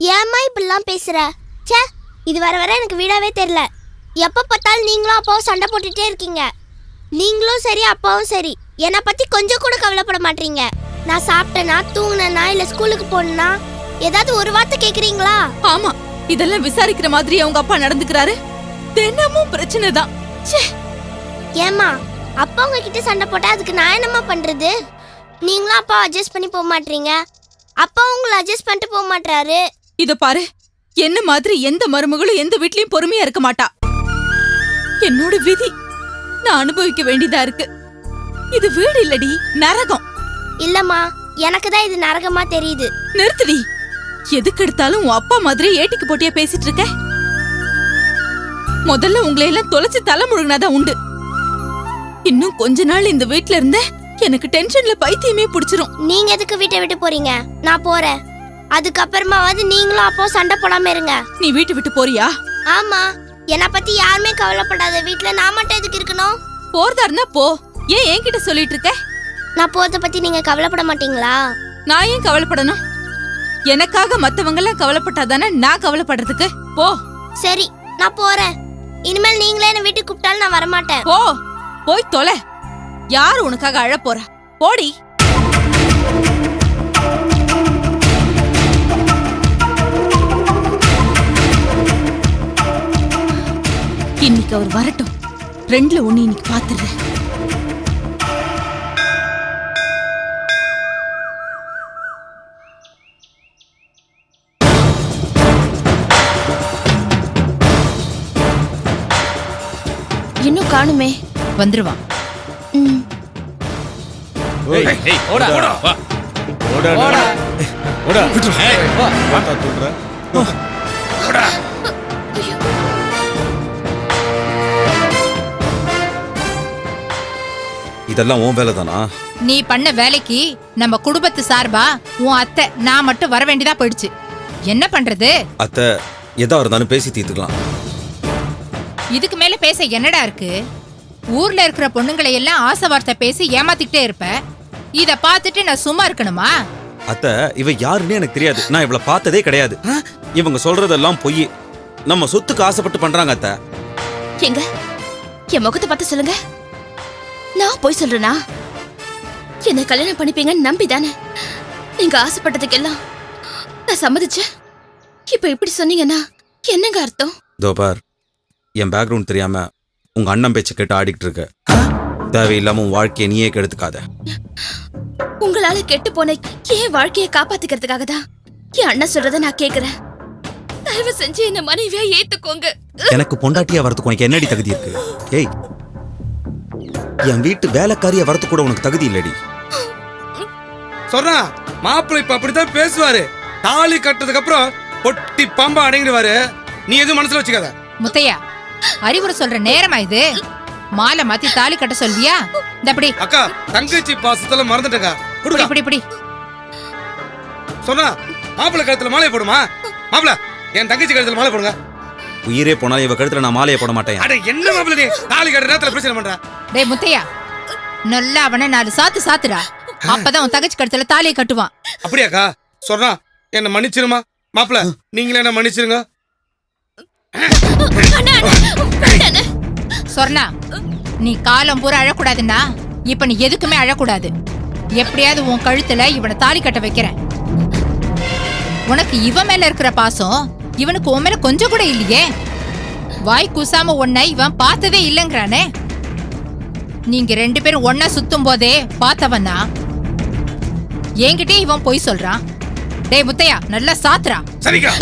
ஏம்மா இப்படிலாம் பேசுற? ச்சே, இது வர வர எனக்கு வீடாவே தெரியல. எப்போ பார்த்தாலும் நீங்களும் அப்பாவும் சண்டை போட்டுட்டே இருக்கீங்க. நீங்களும் சரி அப்பாவும் சரி என்னை பற்றி கொஞ்சம் கூட கவலைப்பட மாட்டீங்க. நான் சாப்பிட்டேனா, தூங்கினேனா, இல்லை ஸ்கூலுக்கு போனேனா ஏதாவது ஒரு வார்த்தை கேட்குறீங்களா? ஆமா, இதெல்லாம் விசாரிக்கிற மாதிரி அவங்க அப்பா நடந்துக்கிறாரு. தினமும் பிரச்சனை தான். ஏம்மா, அப்பா உங்ககிட்ட சண்டை போட்டா அதுக்கு நான் என்னம்மா பண்றது? நீங்களும் அப்பா அட்ஜஸ்ட் பண்ணி போக மாட்டீங்க, அப்பா உங்களை அட்ஜஸ்ட் பண்ணிட்டு போக மாட்டாரு. இத பாரு, என்ன மாதிரி எந்த மருமகளும் எந்த வீட்லயும் பொறுமையா இருக்க மாட்டா. என்னோட விதி நான் அனுபவிக்க வேண்டியதா இருக்கு. இது வீடு இல்லடி, நரகம். இல்லம்மா, எனக்கு தான் இது நரகமா தெரியுது. நிறுத்துடி. எதுக்கு எடுத்தாலும் உன் அப்பா மாதிரி ஏட்டிக்கு போட்டியா பேசிட்டு இருக்க. முதல்ல உங்களை எல்லாம் தொலைச்சு தலை முழுகினாதான் உண்டு. இன்னும் கொஞ்ச நாள் இந்த வீட்ல இருந்த எனக்கு டென்ஷன்ல பைத்தியமே பிடிச்சிரும். நீங்க எதுக்கு வீட்டை விட்டு போறீங்க? நான் போறேன். அதுக்கப்புறமாவது நீங்களும் அப்போ சண்டை போடாம இருங்க. நீ வீட்டை விட்டு போறியா? ஆமா, என்னை பத்தி யாருமே கவலைப்படாத வீட்டுல நான் மட்டும் எதுக்கு இருக்கணும்? போறதா இருந்தா போ. ஏன் என்கிட்ட சொல்லிட்டு இருக்க? நான் போறத பத்தி நீங்க கவலைப்பட மாட்டீங்களா? நான் ஏன் கவலைப்படணும்? எனக்காக மத்தவங்க எல்லாம் கவலைப்பட்டாதானே நான் கவலைப்படுறதுக்கு. போ. சரி, நான் போறேன். இனிமேல் நீங்களே என்ன வீட்டுக்கு கூப்பிட்டாலும் நான் வரமாட்டேன். போ, போய் தொலை. யாரு உனக்காக அழ போற? போடி. இன்னைக்கு அவர் வரட்டும். ரெண்டுல ஒண்ணு இன்னைக்கு பாத்துறேன். இன்னும் காணுமே. வந்துருவான். இதெல்லாம் உன் வேலை தானா? நீ பண்ண வேலைக்கு நம்ம குடும்பத்து சார்பா உன் அத்தை நான் மட்டும் வர வேண்டியதா போயிடுச்சு. என்ன பண்றது? அத்தை எதா இருந்தாலும் பேசி தீர்த்துக்கலாம். இதுக்கு மேல பேச என்னடா இருக்கு? ஊர்ல இருக்கிற பொண்ணுங்களை எல்லாம் ஆசை வார்த்தை பேசி ஏமாத்திக்கிட்டே இருப்ப. இத பாத்துட்டு நான் சும்மா இருக்கணுமா? அத்தை, இவ யாருன்னு எனக்கு தெரியாது. நான் இவள பார்த்ததே கிடையாது. இவங்க சொல்றதெல்லாம் பொய். நம்ம சொத்துக்கு ஆசைப்பட்டு பண்றாங்க அத்தை. எங்க என் முகத்தை பார்த்து சொல்லுங்க. நான் போய் சொல்றேனா? என்ன கல்யாணம் பண்ணிப்பீங்கன்னு நம்பிதானே நீங்க ஆசைப்பட்டதுக்கெல்லாம் நான் சம்மதிச்சேன். இப்ப இப்படி சொன்னீங்கன்னா என்னங்க அர்த்தம்? தோபார், என் பேக்ரவுண்ட் தெரியாம உங்க அண்ணன் பேச்ச கேட்டு ஆடிக்கிட்டு இருக்க. தேவையில்லாம உன் வாழ்க்கையை நீயே கெடுத்துக்காத. உங்களால கெட்டு போன என் வாழ்க்கையை காப்பாத்திக்கிறதுக்காக தான் என் அண்ணன் சொல்றத நான் கேக்குறேன். தயவு செஞ்சு என்ன மனைவியா ஏத்துக்கோங்க. எனக்கு பொண்டாட்டியா வரதுக்கு உனக்கு என்னடி தகுதி இருக்கு? ஏய், என் வீட்டு வேலைக்காரியா வரது கூட உனக்கு தகுதி இல்லடி. சொல்றா, மாப்பிள்ளை இப்ப அப்படித்தான் பேசுவாரு. தாலி கட்டதுக்கு அப்புறம் பொட்டி பம்பா அடங்கிடுவாரு. நீ எதுவும் மனசுல வச்சுக்காத. முத்தையா, அறிவுரை சொல்ற நேரமா இது? மாலை மாத்தி தாலி கட்ட சொல்வியா? இந்த அப்படி. அக்கா, தங்கச்சி பாசத்துல மறந்துட்டேக்கா. இப்படி இப்படி. சொன்னா மாப்பிள்ளை கழுத்துல மாலையை போடுமா? மாப்பிள்ள, என் தங்கச்சி கழுத்துல மாலை போடுங்க. உயிரே போனாலும் இவ கழுத்துல நான் மாலையை போட மாட்டேன். அட என்ன மாப்பிள்ள நீ தாலி கட்டுற நேரத்துல பிரச்சனை பண்ற? டேய் முத்தையா, நல்லா அவனை 4 சாத்து சாத்துடா. அப்பதான் உன் தங்கச்சி கழுத்துல தாலியை கட்டுவான். அப்படியாக்கா? சொன்னா என்ன மன்னிச்சிருமா? மாப்பிள்ள, நீங்களே என்ன மன்னிச்சிருங்க. சொர்ணா, நீ காலம் பூரா அழக்கூடாதுன்னா இப்ப நீ எதுக்குமே அழக்கூடாது. எப்படியாவது உன் கழுத்துல இவனை தாலி கட்ட வைக்கிறேன். உனக்கு இவன் மேல இருக்கிற பாசம் இவனுக்கு உன் மேல கொஞ்சம் கூட இல்லையே. வாய் கூசாம உன்னை இவன் பார்த்ததே இல்லைங்கிறானே. நீங்க 2 பேரும் ஒன்னா சுத்தும் போதே பார்த்தவனா? என்கிட்டே இவன் பொய் சொல்றான். டேய் முத்தையா, நல்லா சாத்துறா. சரிக்கா,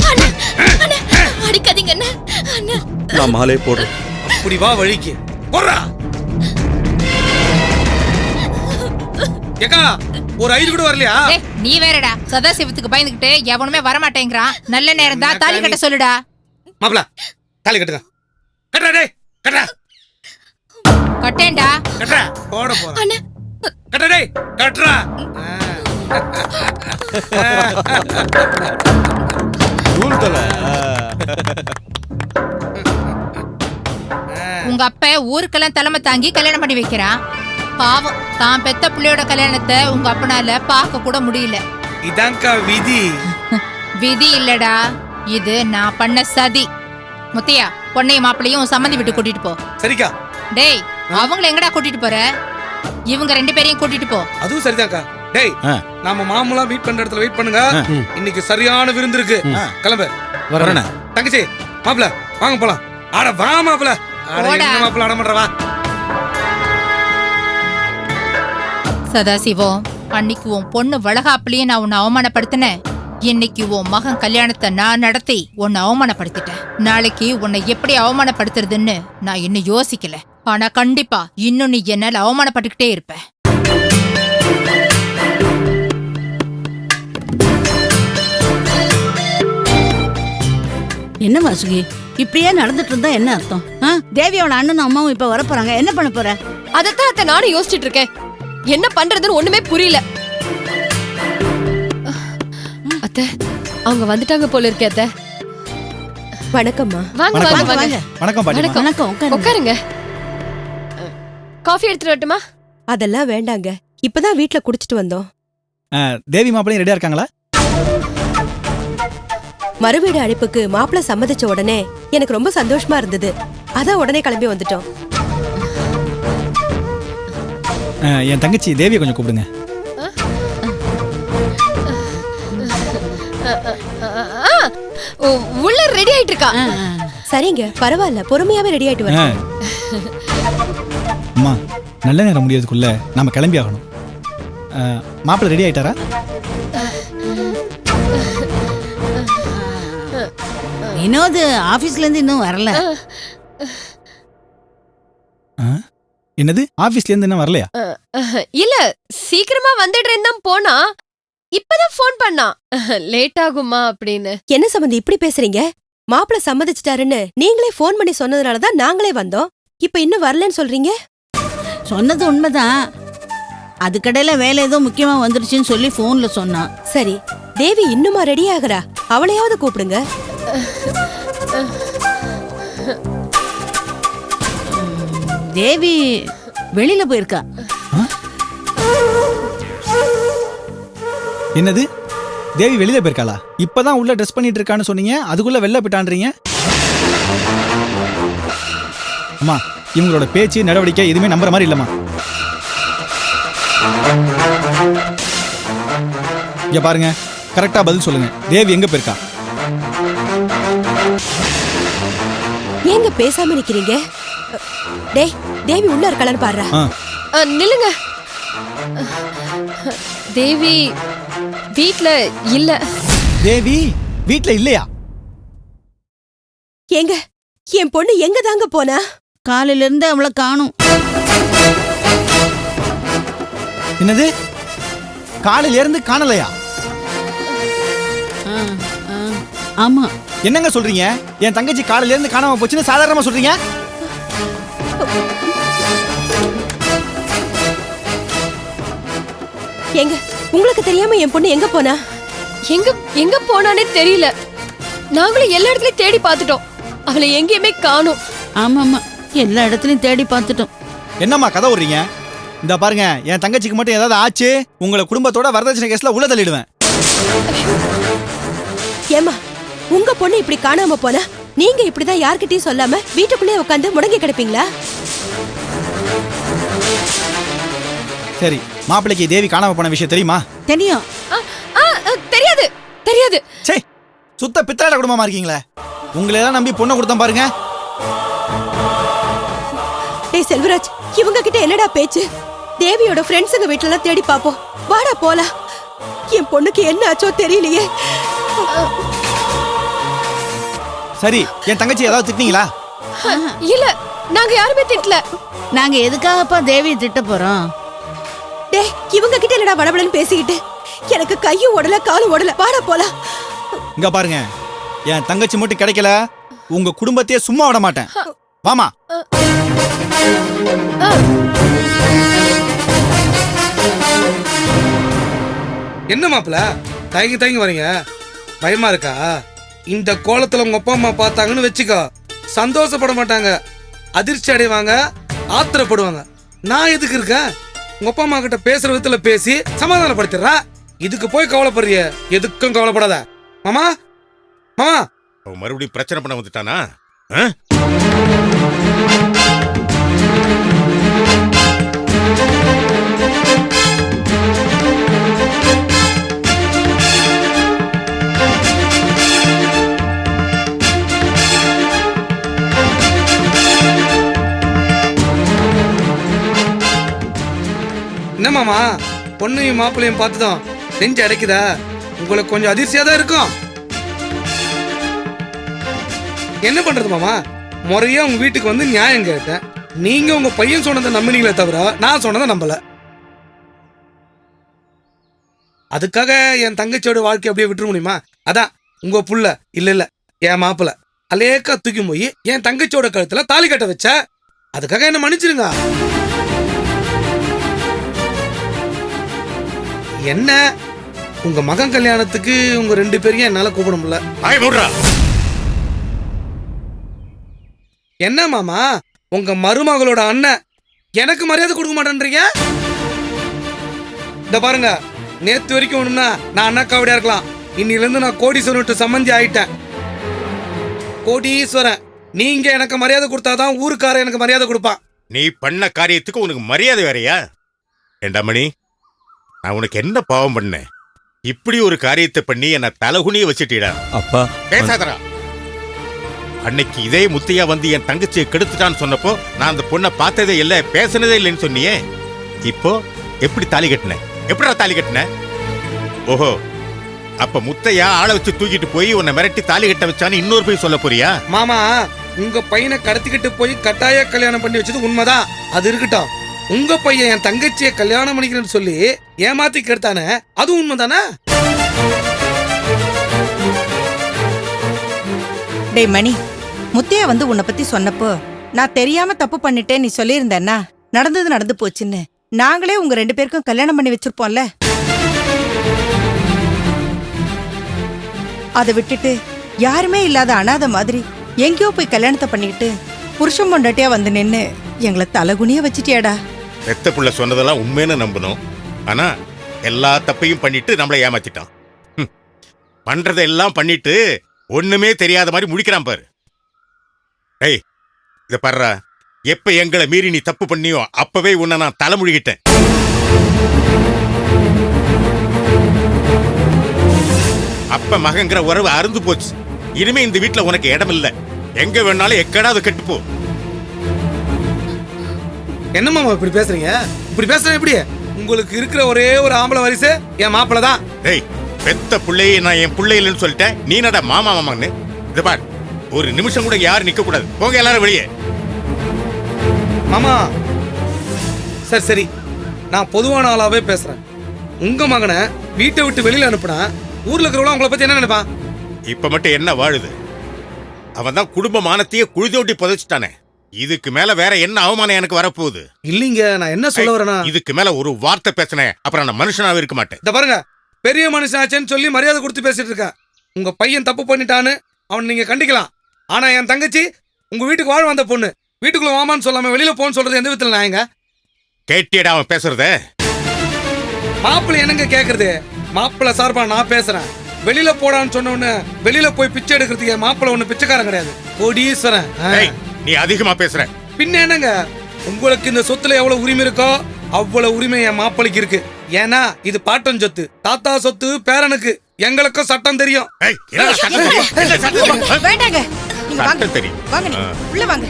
அடிக்காதீங்க அண்ணா. நான் மாலையை போடுறேன். அப்படி வா வழிக்கு போறா. ஏக்கா, ஒரு 5 கூட வரலையா? நீ வேறடா, சதாசிவத்துக்கு பயந்துகிட்டு எவனுமே வரமாட்டேங்கிறான். நல்ல நேரம் தான், தாலி கட்ட சொல்லுடா. மாப்பிள்ள, தாலி கட்டுங்க. கட்டுறா டேய், கட்டுறா. கட்டேன்டா. கட்டுறா, போட போறேன். கட்டுறா டேய், கட்டுறா. உங்க அப்ப ஊருக்கெல்லாம் தலைமை தாங்கி கல்யாணம் பண்ணி வைக்கிறான். பாவம், தான் பெத்த பிள்ளையோட கல்யாணத்தை உங்க அப்பனால பார்க்க கூட முடியல. இதான்க்கா விதி. விதி இல்லடா, இது நான் பண்ண சதி. முத்தையா, பொண்ணையும் மாப்பிளையும் சம்மந்தி விட்டு கூட்டிட்டு போ. சரிக்கா. டேய், அவங்கள எங்கடா கூட்டிட்டு போற? இவங்க 2 பேரையும் கூட்டிட்டு போ. அதுவும் சரிதான்க்கா. டேய், நாம மாமூலா மீட் பண்ற இடத்துல வெயிட் பண்ணுங்க. இன்னைக்கு சரியான விருந்து இருக்கு. கிளம்பு. வரேண்ணே. தங்கச்சி, மாப்பிள வாங்க போலாம். ஆட வா மாப்பிள. ஆட என்ன மாப்பிள ஆட பண்ற வா. சதாசிவம், அன்னைக்கு உன் பொண்ணு வளகாப்பிலேயே நான் உன்னை அவமானப்படுத்தினேன். இன்னைக்கு உன் மகன் கல்யாணத்தை நான் நடத்தி உன்னை அவமானப்படுத்திட்டேன். நாளைக்கு உன்னை எப்படி அவமானப்படுத்துறதுன்னு நான் இன்னும் யோசிக்கல. ஆனா கண்டிப்பா இன்னும் நீ என்னால அவமானப்பட்டுக்கிட்டே இருப்ப. என்ன வாசுகி, இப்படியே நடந்துட்டு இருந்தா என்ன அர்த்தம்? தேவியோட அண்ணனும் அம்மாவும் இப்ப வரப்போறாங்க, என்ன பண்ண போற? அதத்தான் அத்தை நானும் யோசிச்சுட்டு இருக்கேன். என்ன பண்றதுன்னு ஒண்ணுமே புரியல. அத்தை, அவங்க வந்துட்டாங்க போல இருக்கே. அத்தை வணக்கம்மா. வாங்க வாங்க வாங்க. வணக்கம் பாட்டி. வணக்கம், உட்காருங்க. காஃபி எடுத்துட்டு வரட்டுமா? அதெல்லாம் வேண்டாங்க, இப்பதான் வீட்ல குடிச்சிட்டு வந்தோம். தேவி மாப்பிளையும் ரெடியா இருக்காங்களா? மறுவீடு அழைப்புக்கு மாப்பிள்ள சம்மதிச்ச உடனே எனக்கு ரொம்ப சந்தோஷமா இருந்தது. அதான் உடனே கிளம்பி வந்துட்டோம். என் தங்கச்சி தேவியை கொஞ்சம் கூப்பிடுங்க. உள்ள ரெடி ஆயிட்டு இருக்கா. சரிங்க, பரவாயில்ல, பொறுமையாவே ரெடி ஆயிட்டு வரேன். அம்மா, நல்ல நேரம் முடியறதுக்குள்ள நாம கிளம்பி ஆகணும். மாப்பிள்ளை ரெடி ஆயிட்டாரா? வினோத் ஆபீஸ்ல இருந்து இன்னும் வரல. என்னது, ஆபீஸ்ல இருந்து இன்னும் வரலையா? இல்ல, சீக்கிரமா வந்துடுறேன்னு தான் போனா. இப்பதான் போன் பண்ணா லேட் ஆகுமா அப்படின்னு. என்ன சம்பந்தி இப்படி பேசுறீங்க? மாப்பிள்ள சம்மதிச்சிட்டாருன்னு நீங்களே போன் பண்ணி சொன்னதுனாலதான் நாங்களே வந்தோம். இப்ப இன்னும் வரலன்னு சொல்றீங்க? சொன்னது உண்மைதான். அதுக்கடையில வேலை ஏதோ முக்கியமா வந்துருச்சுன்னு சொல்லி போன்ல சொன்னான். சரி, தேவி இன்னுமா ரெடி ஆகுறா? அவளையாவது கூப்பிடுங்க. தேவி வெளியில போயிருக்கா. என்னது, தேவி வெளியில போயிருக்காளா? இப்பதான் உள்ள ட்ரெஸ் பண்ணிட்டு இருக்கான்னு சொன்னீங்க, அதுக்குள்ள வெளில போயிட்டான்றீங்க. அம்மா, இவங்களோட பேச்சு நடவடிக்கை எதுவுமே நம்புற மாதிரி இல்லம்மா. இங்க பாருங்க, கரெக்டா பதில் சொல்லுங்க. தேவி எங்க போயிருக்கா? ஏங்க பேசாம நிக்கிறீங்க? டேய், தேவி உள்ள இருக்காளான்னு பாருடா. நில்லுங்க. தேவி வீட்ல இல்ல. தேவி வீட்ல இல்லையா? ஏங்க, என் பொண்ணு எங்க தாங்க போனா? காலையில இருந்து அவளை காணும். என்னது, காலையில இருந்து காணலையா? ஆமா. என்னங்க சொல்றீங்க? என் தங்கச்சி காலையில இருந்து காணாம போச்சுன்னு சாதாரணமா சொல்றீங்க? ஏங்க, உங்களுக்கு தெரியாம என் பொண்ணு எங்க போனா? எங்க போனானே தெரியல. நாங்களும் எல்லா இடத்துலயும் தேடி பார்த்துட்டோம். அவளை எங்கேயுமே காணோம். ஆமா ஆமா, எல்லா இடத்துலயும் தேடி பார்த்துட்டோம். என்னம்மா கதை விடுறீங்க? இந்த பாருங்க, என் தங்கச்சிக்கு மட்டும் ஏதாவது ஆச்சு, உங்களை குடும்பத்தோட வரதட்சணை கேஸ்ல உள்ள தள்ளிடுவேன். ஏமா, உங்க பொண்ணு இப்படி காணாம போனா நீங்க இப்படிதான் யார்கிட்டயும் சொல்லாம வீட்டுக்குள்ளே உட்காந்து முடங்கி கிடப்பீங்களா? சரி, மாப்பிள்ளைக்கு தேவி காணாம போன விஷயம் தெரியுமா? தெரியும். தெரியாது தெரியாது. சே, சுத்த பித்தளாட குடும்பமா இருக்கீங்களே. உங்களை எல்லாம் நம்பி பொண்ணை கொடுத்தேன் பாருங்க. டேய் செல்வராஜ், இவங்க கிட்ட என்னடா பேச்சு? தேவியோட ஃப்ரெண்ட்ஸுங்க வீட்டுல எல்லாம் தேடி பாப்போம். வாடா போலாம். என் பொண்ணுக்கு என்ன ஆச்சோ தெரியலையே. சரி, என் தங்கச்சி ஏதாவது திட்டினீங்களா? இல்ல, நாங்க யாருமே திட்டல. நாங்க எதுக்காகப்பா தேவியை திட்ட போறோம்? டேய், இவங்க கிட்ட என்னடா வடபடன்னு பேசிக்கிட்டு? எனக்கு கையும் ஓடல காலும் ஓடல. வாடா போலாம். இங்க பாருங்க, என் தங்கச்சி மட்டும் கிடைக்கல, உங்க குடும்பத்தையே சும்மா விட மாட்டேன். வாமா. என்ன மாப்பிள தயங்கி தயங்கி வரீங்க? பயமா இருக்கா? இந்த கோலத்துல உங்க அப்பா அம்மா பார்த்தாங்கன்னு வச்சுக்கோ, சந்தோஷப்பட மாட்டாங்க, அதிர்ச்சி அடைவாங்க, ஆத்திரப்படுவாங்க. நான் எதுக்கு இருக்கேன்? உங்க அப்பா அம்மா கிட்ட பேசுற விதத்துல பேசி சமாதானப்படுத்திடுறா. இதுக்கு போய் கவலைப்படுறிய? எதுக்கும் கவலைப்படாத. மாமா மாமா அவன் மறுபடியும் பிரச்சனை பண்ண வந்துட்டானா? ஆ? என்ன மாமா, பொண்ணையும் மாப்பிள்ளையும் பார்த்துதான் நெஞ்சு அடைக்குதா? உங்களுக்கு கொஞ்சம் அதிர்ச்சியா தான் இருக்கும். என்ன பண்றது மாமா, முறையா உங்க வீட்டுக்கு வந்து நியாயம் கேட்டேன். நீங்க உங்க பையன் சொன்னதை நம்பினீங்களே தவிர நான் சொன்னதை நம்பல. அதுக்காக என் தங்கச்சியோட வாழ்க்கை அப்படியே விட்டுற முடியுமா? அதான் உங்க புள்ள இல்ல என் மாப்பிள்ள அலேக்கா தூக்கி போய் என் தங்கச்சியோட கழுத்துல தாலி கட்ட வச்ச. அதுக்காக என்ன மன்னிச்சிருங்க. என்ன உங்க மகன் கல்யாணத்துக்கு உங்க 2 பேரையும் என்னால கூப்பிட முடியல. என்ன மாமா, உங்க மருமகளோட அண்ணன் எனக்கு மரியாதை கொடுக்க மாட்டேன்றீங்க? இந்த பாருங்க, நேத்து வரைக்கும் ஒண்ணுன்னா நான் அண்ணாக்காவடியா இருக்கலாம். இன்னில இருந்து நான் கோடீஸ்வரன் சம்பந்தி ஆயிட்டேன். கோடீஸ்வரன், நீங்க எனக்கு மரியாதை கொடுத்தாதான் ஊருக்கார எனக்கு மரியாதை கொடுப்பான். நீ பண்ண காரியத்துக்கு உனக்கு மரியாதை வேறையா? ஏண்டா மணி, நான் உனக்கு என்ன பாவம் பண்ணேன்? இப்படி ஒரு காரியத்தை பண்ணி என்ன தலகுனிய வச்சுட்டீடா. அப்பா பேசாதடா. அன்னைக்கு இதே முத்தையா வந்து என் தங்கச்சியை கெடுத்துட்டான்னு சொன்னப்போ நான் அந்த பொண்ணை பார்த்ததே இல்லை, பேசினதே இல்லைன்னு சொன்னியே. இப்போ எப்படி தாலி கட்டின? எப்படா தாலி கட்டின? ஓஹோ, அப்ப முத்தையா ஆளை வச்சு தூக்கிட்டு போய் உன்னை மிரட்டி தாலி கட்ட வச்சான்னு இன்னொரு போய் சொல்ல போறியா? மாமா, உங்க பையனை கடத்திக்கிட்டு போய் கட்டாய கல்யாணம் பண்ணி வச்சது உண்மைதான். அது இருக்கட்டும், உங்க பையன் என் தங்கச்சியை கல்யாணம் பண்ணிக்கிறேன்னு சொல்லி ஏமாத்தி கெடுத்தானே, அது உண்மைதானே? டேய் மணி, முத்தையா வந்து உன்னை பத்தி சொன்னப்போ நான் தெரியாம தப்பு பண்ணிட்டேன் நீ சொல்லியிருந்தேன்னா நடந்தது நடந்து போச்சுன்னு நாங்களே உங்க 2 பேருக்கும் கல்யாணம் பண்ணி வச்சிருப்போம்ல. அதை விட்டுட்டு யாருமே இல்லாத அனாதை மாதிரி எங்கேயோ போய் கல்யாணத்தை பண்ணிக்கிட்டு புருஷன் பொண்டாட்டியா வந்து நின்னு எங்களை தலகுனிய வச்சிட்டியாடா. பெத்த புள்ள சொன்னதெல்லாம் உண்மைன்னு நம்பணும். ஆனா எல்லா தப்பையும் பண்ணிட்டு நம்மளை ஏமாத்திட்டான். பண்றதெல்லாம் பண்ணிட்டு ஒண்ணுமே தெரியாத மாதிரி முடிக்கிறான் பாரு. ஏய், இத பாருடா, எப்ப எங்களை மீறி நீ தப்பு பண்ணியோ அப்பவே உன்னை நான் தலைமுழுகிட்டேன். அப்ப மகங்கிற உறவு அருந்து போச்சு. இனிமே இந்த வீட்டுல உனக்கு இடம் இல்ல. எங்க வேணாலும் எக்கடாவது கெட்டுப்போ. என்ன மாமா இப்படி பேசுறீங்க? இப்படி பேசுறேன் எப்படி? உங்களுக்கு இருக்கிற ஒரே ஒரு ஆம்பளை வாரிசு என் மாப்பிள்ள தான். ஏய், பெத்த பிள்ளையை நான் என் பிள்ளை இல்லைன்னு சொல்லிட்டேன். நீ நட மாமா மாமான்னு. இத பார், ஒரு நிமிஷம் கூட யாரும் நிக்க கூடாது. போங்க எல்லாரும் வெளியே. மாமா சரி சரி, நான் பொதுவான ஆளாவே பேசுறேன். உங்க மகனை வீட்டை விட்டு வெளியில அனுப்புனா ஊர்ல இருக்கிறவங்க உங்களை பத்தி என்ன நினைப்பான்? இப்ப மட்டும் என்ன வாழுது? அவன் தான் குடும்ப மானத்தையே குழிதோட்டி புதைச்சிட்டானே. இதுக்கு மேல வேற என்ன அவமானம் எனக்கு வரப்போகுது? இல்லீங்க, நான் என்ன சொல்ல வரேன்னா, இதுக்கு மேல ஒரு வார்த்தை பேசினேன் அப்புறம் நான் மனுஷனாவே இருக்க மாட்டேன். இத பாருங்க, பெரிய மனுஷனாச்சேன்னு சொல்லி மரியாதை கொடுத்து பேசிட்டு இருக்கேன். உங்க பையன் தப்பு பண்ணிட்டான்னு அவன் நீங்க கண்டிக்கலாம். ஆனா என் தங்கச்சி உங்க வீட்டுக்கு வாழ் வந்த பொண்ணு, வீட்டுக்குள்ள வாமான்னு சொல்லாம வெளியில போன்னு சொல்றது எந்த விதத்துல நாயங்க? கேட்டியடா அவன் பேசுறத? மாப்பிள்ளை என்னங்க கேக்குறது? மாப்பிள்ளை சார்பா நான் பேசுறேன். வெளியில போடான்னு சொன்ன உடனே வெளியில போய் பிச்சை எடுக்கிறதுக்கு மாப்பிள்ளை ஒண்ணு பிச்சைக்காரன் கிடையாது, கோடீஸ்வரன். நீ அதிகமா பேசுற. பின்ன என்னங்க, உங்களுக்கு இந்த சொத்துல எவ்வளவு உரிமை இருக்கோ அவ்வளவு உரிமை என் மாப்பிளைக்கு இருக்கு. ஏன்னா இது பாட்டன் சொத்து, தாத்தா சொத்து பேரனுக்கு. எங்களுக்கும் சட்டம் தெரியும். வேண்டாங்க, நீங்க வாங்க. சட்டம் தெரியும். வாங்க, நீ உள்ள வாங்க.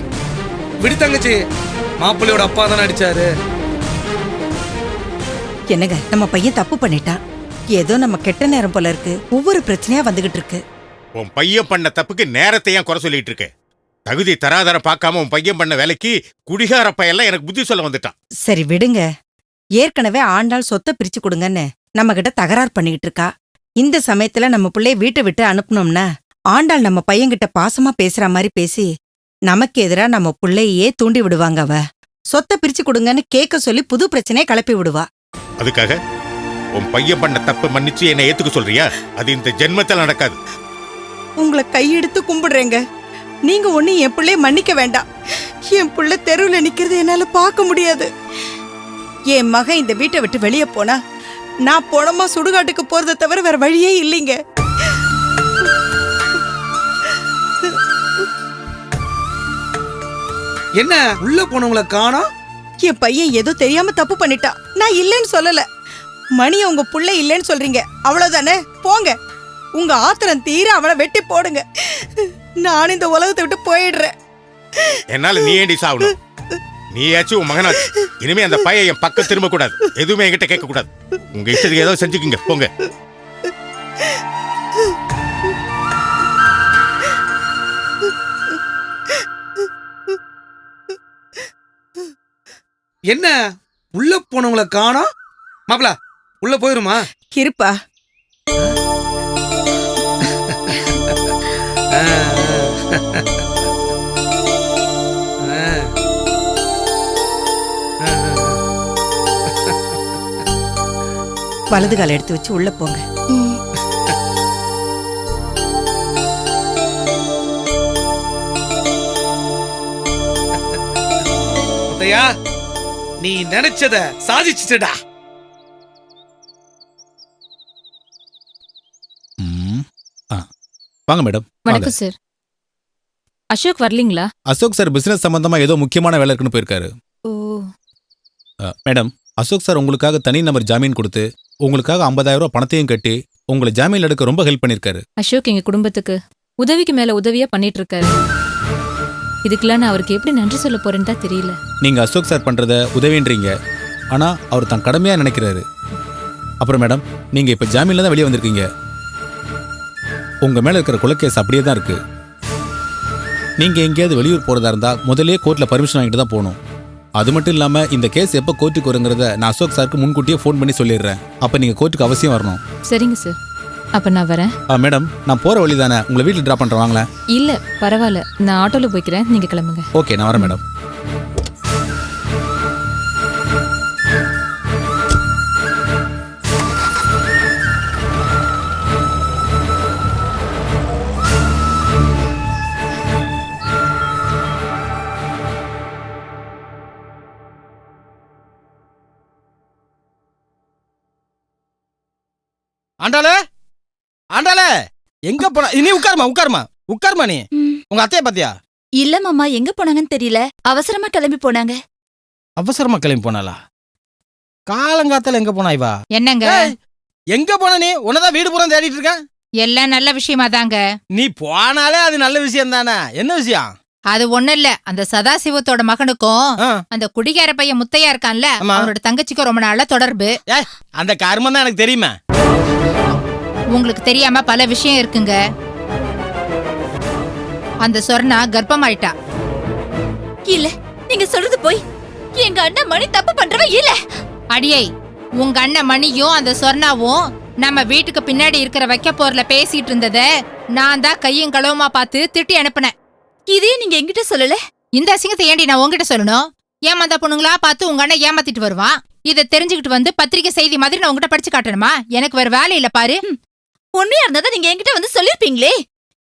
விடு தங்கச்சி, மாப்பிள்ளையோட அப்பா தானே அடிச்சாரு. என்னங்க, நம்ம பையன் தப்பு பண்ணிட்டான். ஏதோ நம்ம கெட்ட நேரம் போல இருக்கு. ஒவ்வொரு பிரச்சனையா வந்துகிட்டு இருக்கு. உன் பையன் பண்ண தப்புக்கு நேரத்தை ஏன் குறை சொல்லிட்டு இருக்க? தகுதி தராதரம் பார்க்காம உன் பையன் பண்ண வேலைக்கு குடிகார பையெல்லாம் எனக்கு புத்தி சொல்ல வந்துட்டான். சரி விடுங்க. ஏற்கனவே ஆண்டாள் சொத்தை பிரிச்சு கொடுங்கன்னு நம்ம கிட்ட தகராறு பண்ணிக்கிட்டு இருக்கா. இந்த சமயத்துல நம்ம பிள்ளைய வீட்டை விட்டு அனுப்புனோம்னா ஆண்டாள் நம்ம பையன்கிட்ட பாசமா பேசுற மாதிரி பேசி நமக்கு எதிரா நம்ம பிள்ளையே தூண்டி விடுவாங்க. அவ சொத்தை பிரிச்சு கொடுங்கன்னு கேட்க சொல்லி புது பிரச்சனையை கிளப்பி விடுவா. அதுக்காக உன் பையன் பண்ண தப்பு மன்னிச்சு என்னை ஏத்துக்க சொல்றியா? அது இந்த ஜென்மத்தில் நடக்காது. உங்களை கையெடுத்து கும்பிடுறேங்க. நீங்க ஒண்ணு என் பிள்ளைய மன்னிக்க வேண்டாம். என் பிள்ளை தெருவுல நிக்கிறது என்னால பார்க்க முடியாது. என் மகன் இந்த வீட்டை விட்டு வெளியே போனா நான் போனமா சுடுகாட்டுக்கு போறதை தவிர வேற வழியே இல்லைங்க. என்ன உள்ள போனவங்களை காணோம்? என் பையன் ஏதோ தெரியாம தப்பு பண்ணிட்டான். நான் இல்லைன்னு சொல்லல. மணி உங்க புள்ள இல்லைன்னு சொல்றீங்க, அவ்வளவுதானே? போங்க, உங்க ஆத்திரம் தீர அவளை வெட்டி போடுங்க. நான் இந்த உலகத்தை விட்டு போயிடுறேன். என்னால நீ ஏண்டி சாவணும்? நீயாச்சும் உன் மகனாச்சு. இனிமே அந்த பையன் என் பக்கம் திரும்ப கூடாது. எதுவுமே என்கிட்ட கேட்க கூடாது. உங்க இஷ்டத்துக்கு ஏதோ செஞ்சுக்குங்க, போங்க. என்ன உள்ள போனவங்களை காணோம்? மாப்பிள உள்ள போயிருமா? இருப்பா. வலது கால எடுத்து வச்சு உள்ள போங்க. முத்தையா, நீ நினைச்சத சாதிச்சுட்டடா. வாங்க மேடம். வணக்கம் சார். அசோக் வரலீங்களா? அசோக் சார் பிசினஸ் சம்பந்தமா ஏதோ முக்கியமான வேலை இருக்குன்னு போயிருக்காரு. ஓ. மேடம், அசோக் சார் உங்களுக்காக தனி நபர் ஜாமீன் கொடுத்து உங்களுக்காக 50,000 ரூபாய் பணத்தையும் கட்டி உங்களை ஜாமீன் எடுக்க ரொம்ப ஹெல்ப் பண்ணிருக்காரு. அசோக் எங்க குடும்பத்துக்கு உதவிக்கு மேல உதவியா பண்ணிட்டு இருக்காரு. இதுக்கெல்லாம் நான் அவருக்கு எப்படி நன்றி சொல்ல போறேன்னு தான் தெரியல. நீங்க அசோக் சார் பண்றத உதவின்றீங்க, ஆனா அவர் தான் கடமையா நினைக்கிறாரு. அப்புறம் மேடம், நீங்க இப்ப ஜாமீன்ல தான் வெளியே வந்திருக்கீங்க. உங்க மேல இருக்கிற கொலைக்கேஸ் அப்படியே தான் இருக்கு. நீங்க எங்கேயாவது வெளியூர் போறதா இருந்தா முதலே கோர்ட்ல பர்மிஷன் வாங்கிட்டு தான் போகணும். அது மட்டும் இல்லாம இந்த கேஸ் எப்போ கோர்ட்டுக்கு வருங்கிறத நான் அசோக் சாருக்கு முன்கூட்டியே ஃபோன் பண்ணி சொல்லிடுறேன். அப்ப நீங்க கோர்ட்டுக்கு அவசியம் வரணும். சரிங்க சார், அப்ப நான் வரேன். மேடம், நான் போற வழி தானே, உங்களை வீட்டில் டிராப் பண்றேன், வாங்களேன். இல்ல பரவாயில்ல, நான் ஆட்டோல போய்க்கிறேன், நீங்க கிளம்புங்க. ஓகே, நான் வரேன் மேடம். ஆண்டாளே, ஆண்டாளே, எங்க போன? நீ உட்காருமா நீ. உங்க அத்தைய பாத்தியா? இல்ல மாமா, எங்க போனாங்கன்னு தெரியல. அவசரமா கிளம்பி போனாங்க. அவசரமா கிளம்பி போனாளா? காலங்காத்தால எங்க போனா இவா? என்னங்க எங்க போன நீ? உன்னதான் வீடு பூரா தேடிட்டு இருக்கேன். எல்லாம் நல்ல விஷயமா தாங்க. நீ போனாலே அது நல்ல விஷயம் தானே. என்ன விஷயம்? அது ஒண்ணு இல்ல, அந்த சதாசிவத்தோட மகனுக்கும் அந்த குடிகார பையன் முத்தையா இருக்கான்ல, அவனோட தங்கச்சிக்கும் ரொம்ப நாளா தொடர்பு. அந்த கர்மம் தான் எனக்கு தெரியுமா? உங்களுக்கு தெரியாம பல விஷயம் இருக்குங்க. அந்த சொர்ணா கர்ப்பமாயிட்டா. இல்ல, நீங்க சொல்றது போய். எங்க அண்ணன் மணி தப்பு பண்றவ இல்ல. அடியே, உங்க அண்ணன் மணியும் அந்த சொர்ணாவும் நம்ம வீட்டுக்கு பின்னாடி இருக்கிற வைக்க போர்ல பேசிட்டு இருந்தத நான் தான் கையும் களவுமா பார்த்து திட்டி அனுப்புனேன். இதே நீங்க என்கிட்ட சொல்லல. இந்த அசிங்கத்தை ஏண்டி நான் உங்ககிட்ட சொல்லணும்? ஏமாந்த பொண்ணுங்களா பார்த்து உங்க அண்ணன் ஏமாத்திட்டு வருவான். இதை தெரிஞ்சுக்கிட்டு வந்து பத்திரிக்கை செய்தி மாதிரி நான் உங்ககிட்ட படிச்சு காட்டணுமா? எனக்கு வேற வேலை இல்ல பாரு. உண்மையா இருந்தா நீங்க என்கிட்ட வந்து சொல்லிருப்பீங்களே.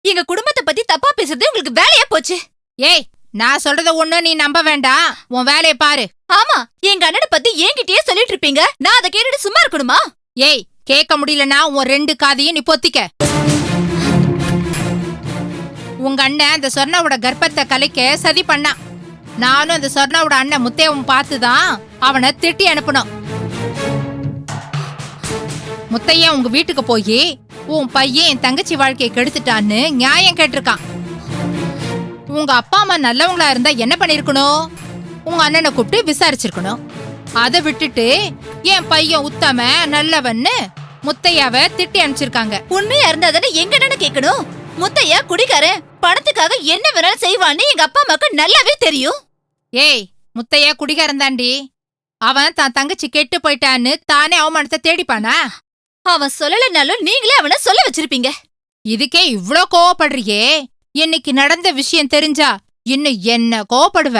எங்க குடும்பத்தை பத்தி தப்பா பேசுறது உங்களுக்கு வேலையா போச்சு. ஏய், நான் சொல்றத ஒண்ணு நீ நம்ப வேண்டாம், உன் வேலையை பாரு. ஆமா, எங்க அண்ணனை பத்தி என்கிட்டயே சொல்லிட்டு இருப்பீங்க. நான் அதை கேட்டுட்டு சும்மா இருக்கணுமா? ஏய், கேட்க முடியலன்னா உன் 2 காதையும் நீ பொத்திக்க. உங்க அண்ணன் அந்த சொர்ணாவோட கர்ப்பத்தை கலைக்க சதி பண்ணான். நானும் அந்த சொர்ணாவோட அண்ணன் முத்தையவும் பார்த்துதான் அவனை திட்டி அனுப்பணும். முத்தையன் உங்க வீட்டுக்கு போய் உன் பையன் என் தங்கச்சி வாழ்க்கையை கெடுத்துட்டான்னு நியாயம் கேட்டிருக்கான். உங்க அப்பா அம்மா நல்லவங்களா இருந்தா என்ன பண்ணிருக்கணும்? உங்க அண்ணனை கூப்பிட்டு விசாரிச்சிருக்கணும். அதை விட்டுட்டு என் பையன் உத்தம நல்லவன்னு முத்தையாவை திட்டி அனுப்பிச்சிருக்காங்க. உண்மையா இருந்தா தானே எங்க அண்ணனை கேட்கணும். முத்தையா குடிக்காரன், பணத்துக்காக என்ன வேணாலும் செய்வான்னு எங்க அப்பா அம்மாக்கு நல்லாவே தெரியும். ஏய், முத்தையா குடிகாரன் தாண்டி. அவன் தான் தங்கச்சி கெட்டு போயிட்டான்னு தானே அவமானத்தை தேடிப்பானா? அவன் சொல்லலைனாலும் நீங்களே அவனை சொல்ல வச்சிருப்பீங்க. இதுக்கே இவ்ளோ கோவப்படுறியே, இன்னைக்கு நடந்த விஷயம் தெரிஞ்சா இன்னும் என்ன கோவப்படுவ?